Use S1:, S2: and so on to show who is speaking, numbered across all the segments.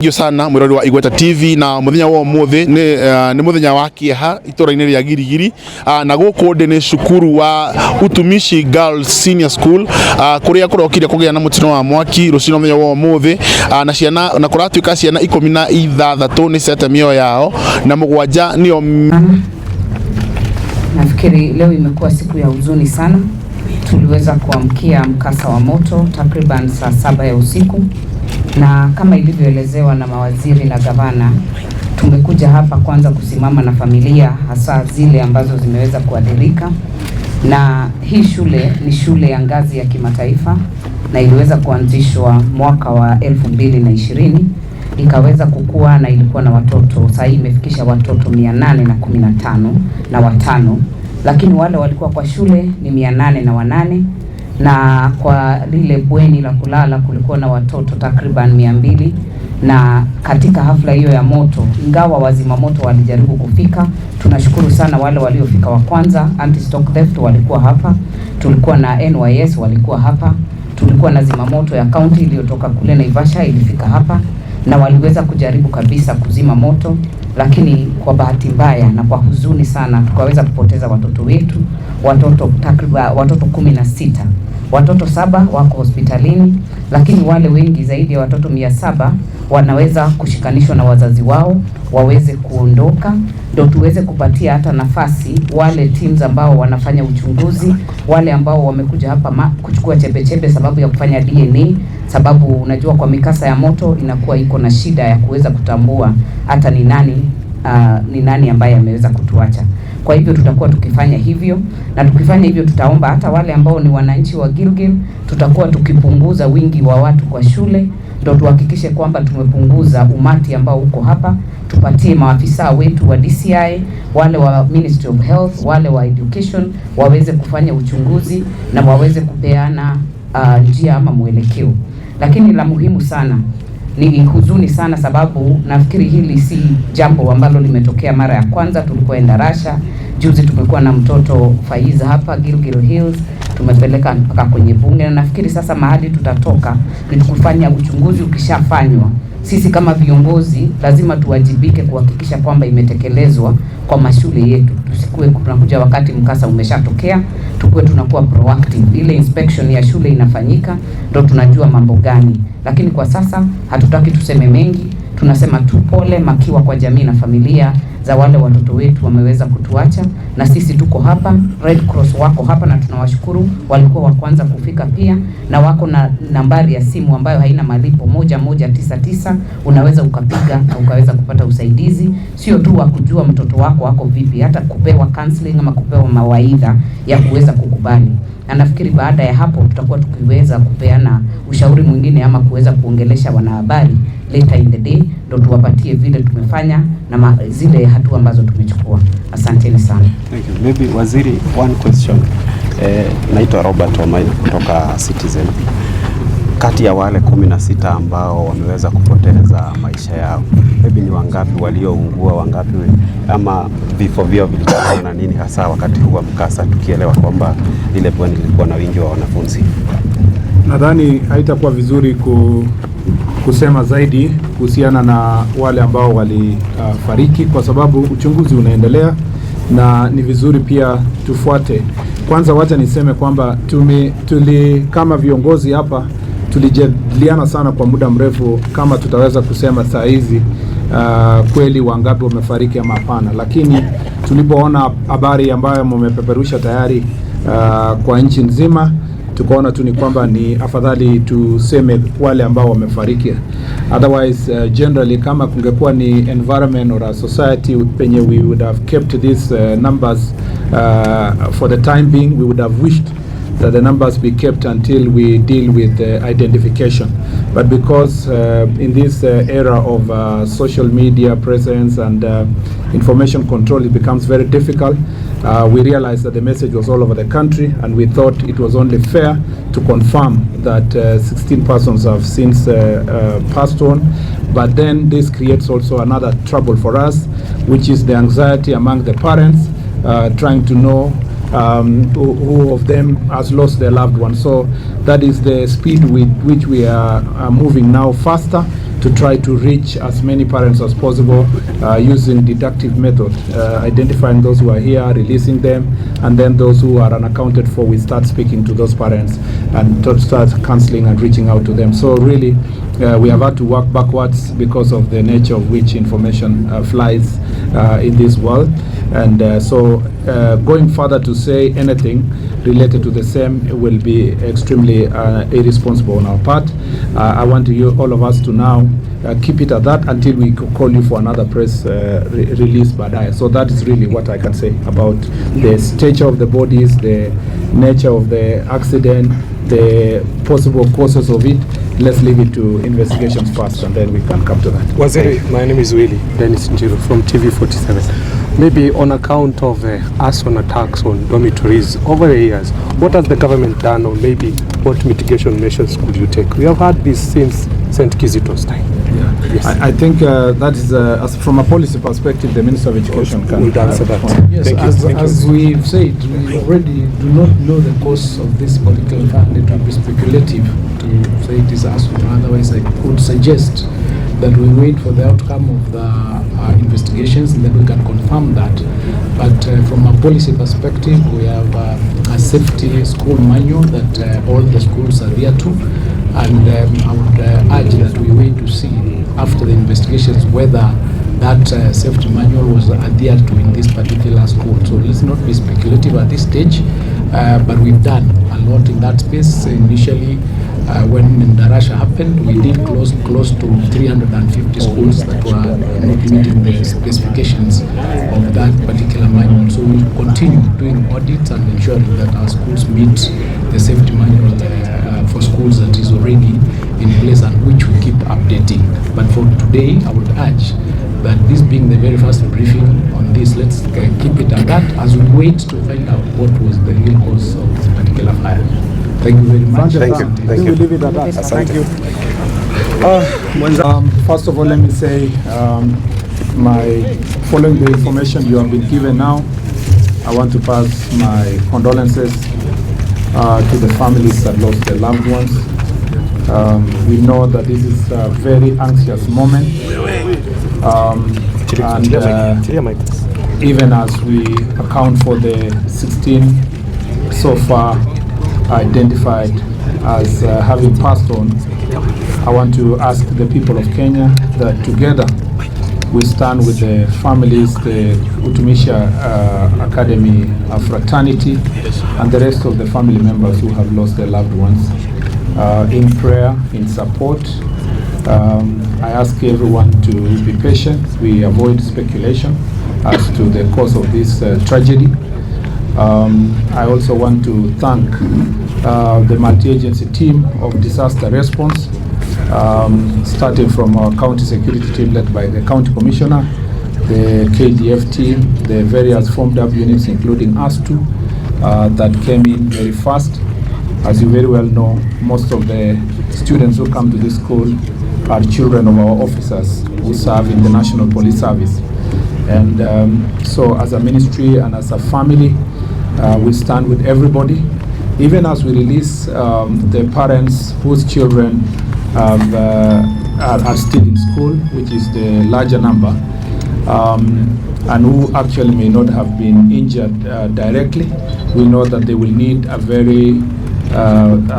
S1: Yo sana mwirori wa Igweta TV na muthenya wa umuthi ni muthenya wa kieha itura-ini ria Gilgil na guku ndi ni cukuru wa Utumishi Girls Senior School kuria kurokire kugia na mutino wa mwaki rucino muthenya wa umuthi na ciana na kuratuika ciana 16 ni seta mio yao na mugwanja nio.
S2: Nafikiri leo imekuwa siku ya huzuni sana. Tuliweza kuamkia mkasa wa moto takriban saa 7 ya usiku, na kama ilivyoelezewa na mawaziri na gavana, tumekuja hapa kwanza kusimama na familia, hasa zile ambazo zimeweza kuathirika. Na hii shule ni shule ya ngazi ya kimataifa na iliweza kuanzishwa mwaka wa 2020, ikaweza kukua na ilikuwa na watoto, sasa imefikisha watoto 815 na watano, lakini wale walikuwa kwa shule ni 808 na kwa lile bweni la kulala kulikuwa na watoto takriban 200. Na katika hafla hiyo ya moto, ingawa wazima moto walijaribu kufika, tunashukuru sana wale waliofika wa kwanza. Anti stock theft walikuwa hapa, tulikuwa na NYS walikuwa hapa, tulikuwa na zima moto ya county iliyotoka kule Naivasha ilifika hapa, na waliweza kujaribu kabisa kuzima moto, lakini kwa bahati mbaya na kwa huzuni sana tukaweza kupoteza watoto wetu, watoto takriban watoto 16. Watoto 7 wako hospitalini, lakini wale wengi zaidi ya watoto 700 wanaweza kushikanishwa na wazazi wao waweze kuondoka, ndio tuweze kupatia hata nafasi wale teams ambao wanafanya uchunguzi, wale ambao wamekuja hapa kuchukua chembe sababu ya kufanya DNA, sababu unajua kwa mikasa ya moto inakuwa iko na shida ya kuweza kutambua hata ni nani ambaye ameweza kutuacha. Kwa hivyo tutakuwa tukifanya hivyo, na tukifanya hivyo tutaomba hata wale ambao ni wananchi wa Gilgil, tutakuwa tukipunguza wingi wa watu kwa shule, ndio tuhakikishe kwamba tumepunguza umati ambao uko hapa. Tupatie maafisa wetu wa DCI, wale wa Ministry of Health, wale wa Education waweze kufanya uchunguzi na waweze kupeana njia ama mwelekeo. Lakini la muhimu sana ni huzuni sana, sababu nafikiri hili si jambo ambalo limetokea mara ya kwanza. Tulikuwa Endarasha juzi, tumekuwa na mtoto Faiza hapa Gilgil Hills, tumepeleka mpaka kwenye bunge, na nafikiri sasa mahali tutatoka ni kufanya uchunguzi. Ukishafanywa, sisi kama viongozi lazima tuwajibike kuhakikisha kwamba imetekelezwa kwa mashule yetu. Tusikue tunakuja wakati mkasa umeshatokea, tukue tunakuwa proactive. Ile inspection ya shule inafanyika, ndio tunajua mambo gani. Lakini kwa sasa hatutaki tuseme mengi, tunasema tu pole makiwa kwa jamii na familia za wale watoto wetu wameweza kutuacha, na sisi tuko hapa. Red Cross wako hapa na tunawashukuru, walikuwa wa kwanza kufika pia, na wako na nambari ya simu ambayo haina malipo 1199, unaweza ukapiga na ukaweza kupata usaidizi, sio tu wa kujua mtoto wako wako vipi, hata kupewa counseling ama kupewa mawaidha ya kuweza kukubali. Na nafikiri baada ya hapo tutakuwa tukiweza kupeana ushauri mwingine ama kuweza kuongelesha wanahabari later in the day, ndio tuwapatie vile tumefanya na zile hatua ambazo tumechukua. Asanteni sana.
S3: Thank you. Maybe waziri, one question. Naitwa Robert Omaina kutoka Citizen. Kati ya wale 16 ambao wameweza kupoteza maisha yao, maybe ni wangapi walioungua, wangapi ama vifo vyao vilitokana na nini hasa wakati huu wa mkasa, tukielewa kwamba ile bweni lilikuwa na wingi wa wanafunzi?
S4: Nadhani haitakuwa vizuri kusema zaidi kuhusiana na wale ambao walifariki, kwa sababu uchunguzi unaendelea na ni vizuri pia tufuate. Kwanza wacha niseme kwamba kama viongozi hapa tulijadiliana sana kwa muda mrefu kama tutaweza kusema saa hizi kweli wangapi wamefariki ama hapana, lakini tulipoona habari ambayo mmepeperusha tayari kwa nchi nzima, tukaona tu ni kwamba ni afadhali tuseme wale ambao wamefariki. Otherwise generally kama kungekuwa ni environment or a society penye we would have kept these numbers for the time being, we would have wished that the numbers be kept until we deal with the identification. But because in this era of social media presence and information control, it becomes very difficult. We realized that the message was all over the country, and we thought it was only fair to confirm that 16 persons have since passed on. But then this creates also another trouble for us, which is the anxiety among the parents trying to know who of them has lost their loved one. So that is the speed with which we are moving now, faster to try to reach as many parents as possible using deductive method, identifying those who are here, releasing them, and then those who are unaccounted for, we start speaking to those parents and to start counseling and reaching out to them. So really, we have had to work backwards because of the nature of which information flies in this world. And so going further to say anything related to the same will be extremely irresponsible on our part. I want all of us to now keep it at that until we call you for another press release baadaye. So that is really what I can say about the stature of the bodies, the nature of the accident, the possible causes of it. Let's leave it to investigations first, and then we can come to that.
S5: Waziri, my name is Willie Dennis Njiro from TV47. Maybe on account of arson attacks on dormitories over the years, what has the government done, or maybe what mitigation measures could you take? We have had this since St. Kizito's time.
S4: Yeah. Yes. I think that is, as from a policy perspective, the Minister of Education can
S5: answer that.
S6: Yes, as we've said, we already do not know the cause of this particular fire. It would be speculative to say it is arson. Otherwise, I would suggest that we wait for the outcome of the investigations, and then we can confirm that. But from a policy perspective, we have a safety school manual that all the schools adhere to, and I would urge that we wait to see after the investigations whether that safety manual was adhered to in this particular school. So let's not be speculative at this stage, but we've done a lot in that space. Initially, when Darasha happened, we did close to 350 schools that were not meeting the specifications of that particular manual. So we'll continue doing audits and ensuring that our schools meet the safety manual for schools that is already in place and which we keep updating. But for today, I would urge that this being the very first briefing on this, let's keep it at that as we wait to find out what was the real cause of this particular fire. Thank you very much.
S3: Thank you. Thank you.
S4: Leave it at that. Thank you. First of all, let me say, following the information you have been given now, I want to pass my condolences to the families that lost their loved ones. We know that this is a very anxious moment, and even as we account for the 16 so far identified as having passed on, I want to ask the people of Kenya that together we stand with the families, the Utumishi Academy fraternity, and the rest of the family members who have lost their loved ones in prayer, in support. I ask everyone to be patient. We avoid speculation as to the cause of this tragedy. I also want to thank the multi-agency team of disaster response, starting from our county security team led by the county commissioner, the KDF team, the various formed up units including us too, that came in very fast. As you very well know, most of the students who come to this school are children of our officers who serve in the National Police Service. And so as a ministry and as a family, we stand with everybody, even as we release the parents whose children are still in school, which is the larger number, and who actually may not have been injured directly. We know that they will need a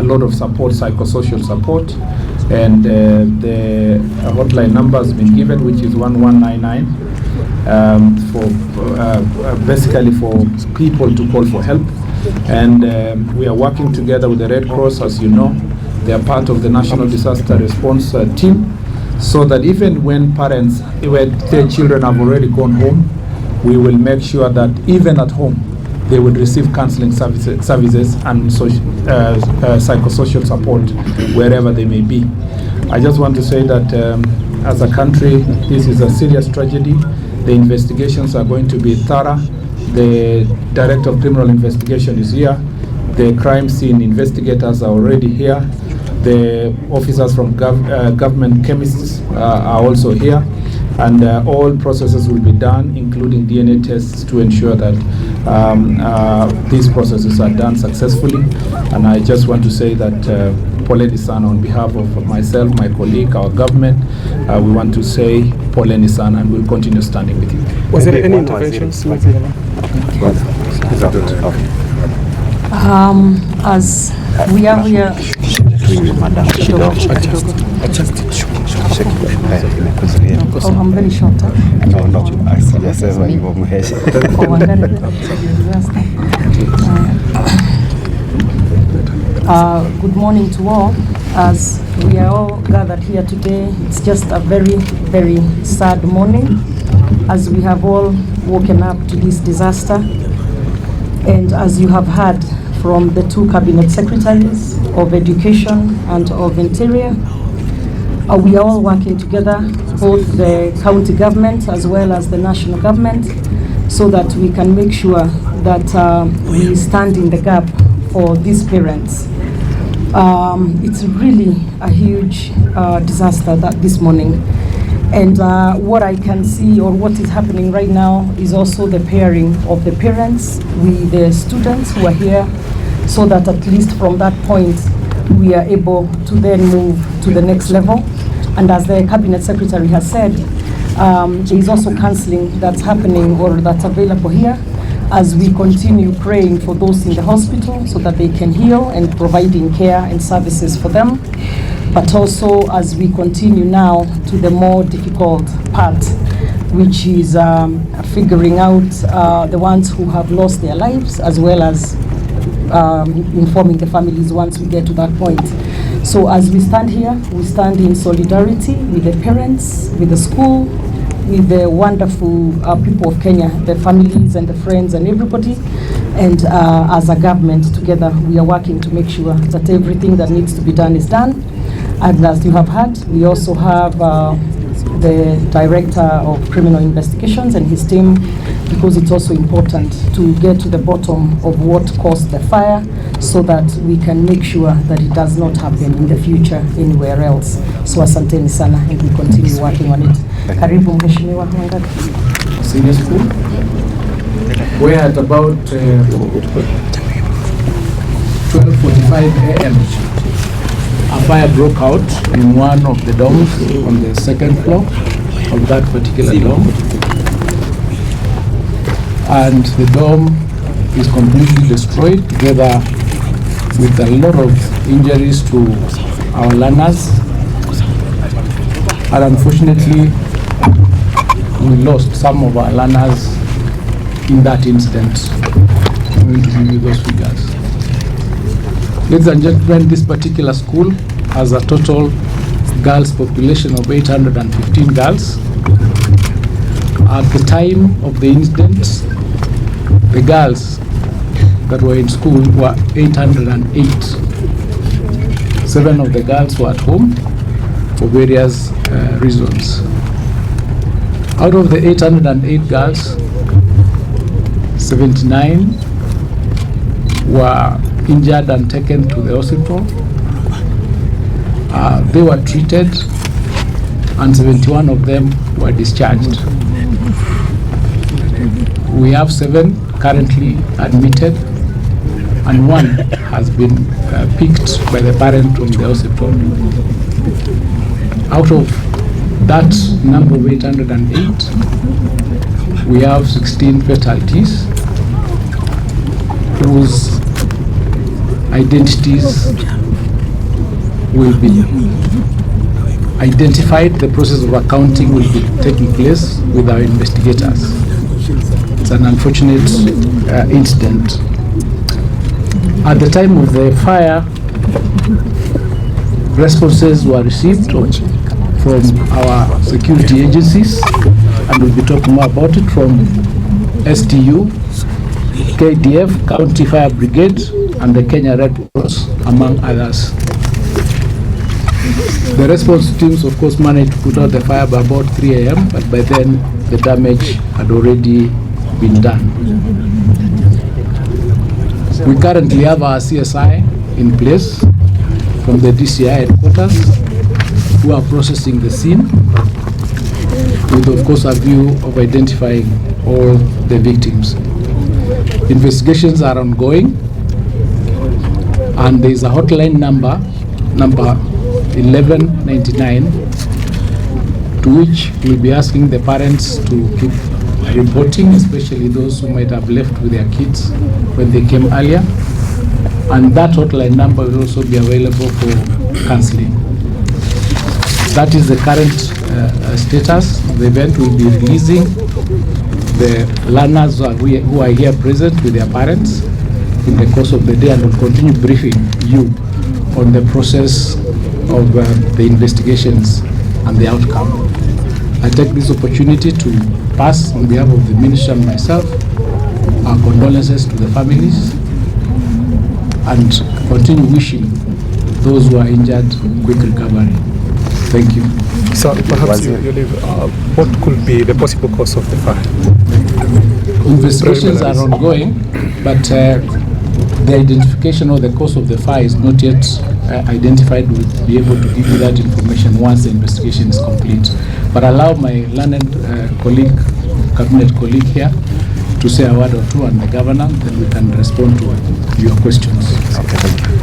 S4: lot of support, psychosocial support, and the hotline number has been given, which is 1199, basically for people to call for help. And we are working together with the Red Cross. As you know, they are part of the National Disaster Response Team, so that even when parents, when their children have already gone home, we will make sure that even at home they will receive counseling services and psychosocial support wherever they may be. I just want to say that as a country, this is a serious tragedy. The investigations are going to be thorough. The Director of Criminal Investigation is here. The crime scene investigators are already here. The officers from government chemists are also here. And all processes will be done, including DNA tests, to ensure that these processes are done successfully. And I just want to say that poleni sana. On behalf of myself, my colleague, our government, we want to say poleni sana, and we'll continue standing with you.
S5: Was there any interventions?
S7: As we are here, I'm very short. Good morning to all. As we are all gathered here today, it's just a very, very sad morning as we have all woken up to this disaster. And as you have heard from the two cabinet secretaries of Education and of Interior, we are all working together, both the county government as well as the national government, so that we can make sure that we stand in the gap for these parents. It's really a huge disaster that this morning. And what I can see, or what is happening right now, is also the pairing of the parents with the students who are here, so that at least from that point, we are able to then move to the next level. And as the Cabinet Secretary has said, there is also counseling that's happening or that's available here as we continue praying for those in the hospital so that they can heal and providing care and services for them. But also as we continue now to the more difficult part, which is figuring out the ones who have lost their lives, as well as informing the families once we get to that point. So as we stand here, we stand in solidarity with the parents, with the school, with the wonderful people of Kenya, the families and the friends and everybody. And as a government together, we are working to make sure that everything that needs to be done is done. And as you have heard, we also have the Director of Criminal Investigations and his team, because it's also important to get to the bottom of what caused the fire so that we can make sure that it does not happen in the future anywhere else. So asanteni sana, and we continue working on it. Karibu Mheshimiwa Mwangari.
S6: Senior school, where at about 12:45 a.m. a fire broke out in one of the dorms on the second floor of that particular dorm. And the dorm is completely destroyed, together with a lot of injuries to our learners. And unfortunately, we lost some of our learners in that incident. I'm going to give you those figures. Ladies and gentlemen, this particular school has a total girls population of 815 girls. At the time of the incident, the girls that were in school were 808. 7 of the girls were at home for various reasons. Out of the 808 girls, 79 were injured and taken to the hospital. They were treated, and 71 of them were discharged. We have 7 currently admitted, and 1 has been picked by the parent from the hospital. Out of that number of 808, we have 16 fatalities whose identities will be identified. The process of accounting will be taking place with our investigators. It's an unfortunate incident. At the time of the fire, responses were received from our security agencies, and we'll be talking more about it, from STU, KDF, County Fire Brigade, and the Kenya Red Cross, among others. The response teams, of course, managed to put out the fire by about 3 a.m., but by then the damage had already been done. We currently have our CSI in place from the DCI headquarters, who are processing the scene with, of course, a view of identifying all the victims. Investigations are ongoing, and there is a hotline number number 1199, to which we'll be asking the parents to keep reporting, especially those who might have left with their kids when they came earlier. And that hotline number will also be available for counseling. That is the current status. The event will be releasing the learners who are here present with their parents in the course of the day, and will continue briefing you on the process of the investigations and the outcome. I take this opportunity to pass, on behalf of the minister and myself, our condolences to the families, and continue wishing those who are injured quick recovery. Thank you.
S5: So perhaps you leave, what could be the possible cause of the fire?
S6: Investigations are ongoing, but the identification of the cause of the fire is not yet identified. We'll be able to give you that information once the investigation is complete. But allow my learned colleague, cabinet colleague here, to say a word or two, and the governor, then we can respond to your questions.
S3: Okay, thank you.